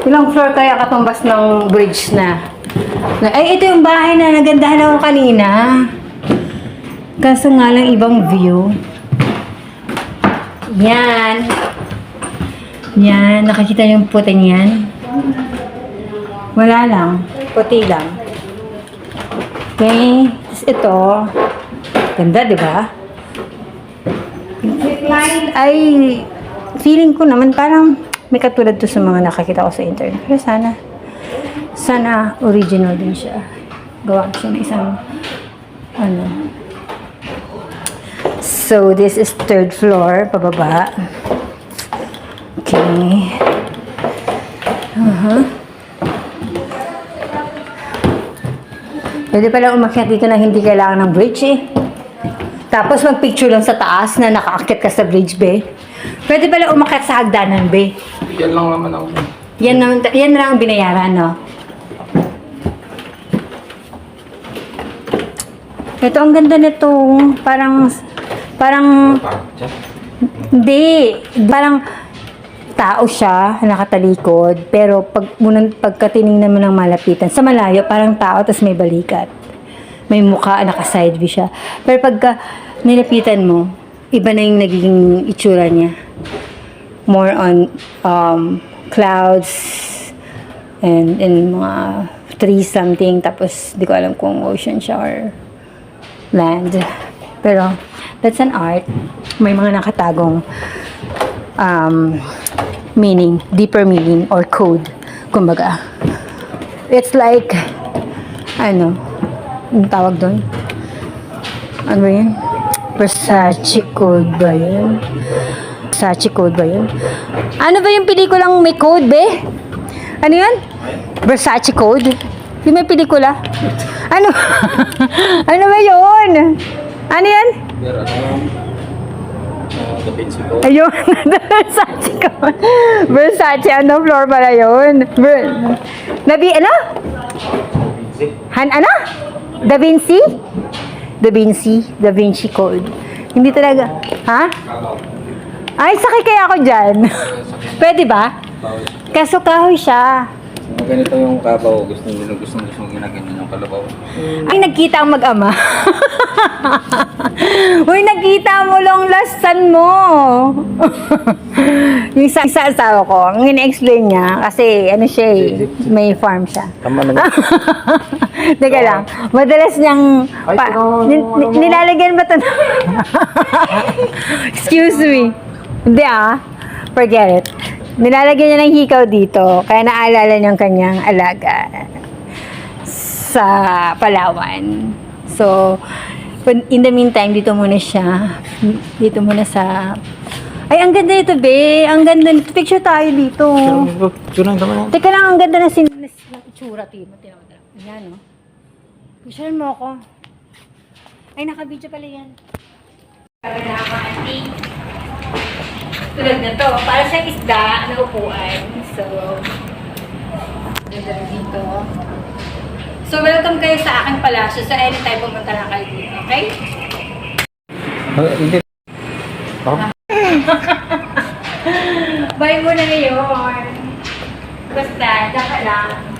Ilang floor kaya katumbas ng bridge na? Ay, ito yung bahay na nagandahan ako kanina. Kaso nga lang ibang view. Yan. Yan. Nakakita yung puting yan? Wala lang. Puti lang. Okay. Tapos ito. Ganda, di ba? Ay, feeling ko naman parang may katulad to sa mga nakakita ko sa internet. Pero sana original din siya. Gawa siya ng isang So, this is third floor, pababa. Okay. Pwede pala umakyat dito na hindi kailangan ng bridge eh. Tapos magpicture lang sa taas na nakaakyat ka sa bridge, be. Pwede pala umakyat sa hagdanan, be. Yan lang naman ako. Yan lang ang binayaran, no? Ito, ang ganda nito. Parang, hindi. Parang tao siya, nakatalikod. Pero pagkatiningnan mo ng malapitan, sa malayo, parang tao, tapos may balikat. May mukha, naka-side view siya. Pero pagka nilapitan mo, iba na yung nagiging itsura niya. More on clouds and mga trees something. Tapos, di ko alam kung ocean siya or land. Pero, that's an art. May mga nakatagong meaning, deeper meaning or code. Kumbaga, it's like, yung tawag doon? Ano ba yun? Versace code ba yun? Versace code ba yun? Ano ba yung pelikulang may code, be? Ano yun? Versace code? Yung may pelikula? Ano? Ano ba yun? Ano yan? Da Vinci Code. Ayun, Versace code. Versace, ano floor pala yun? Ano? Ano? Da Vinci? Da Vinci? Da Vinci Code. Hindi talaga. Ha? Ay, sakay kaya ako dyan. Pwede ba? Kaso kahoy siya. Ganito yung kabaw. Gustong ginaganyan yung kalabaw. Ay, nagkita ang mag-ama. Uy, nagkita mo long lastan mo. Yung sa asawa ko, ang ina-explain niya, kasi ano siya eh, may farm siya. Tama na. Teka lang, madalas niyang nilalagyan ba ito? Excuse me. Hindi forget it. Nilalagyan niya ng hikaw dito, kaya naalala niyang kanyang alaga sa Palawan. So, in the meantime, dito muna siya. Dito muna sa... Ay, ang ganda nito, be. Ang ganda nito. Picture tayo dito. Teka lang, ang ganda na itsura. Tingnan mo. Yan, no? Picturean mo ako. Ay, naka-video pala yan. Tulad na to. Para sa isda na upuan. So, ganda dito. So, welcome kayo sa aking palasyo. So, anytime pumunta lang kayo dito. Okay? Hindi. Bye muna ngayon. Basta, daka lang.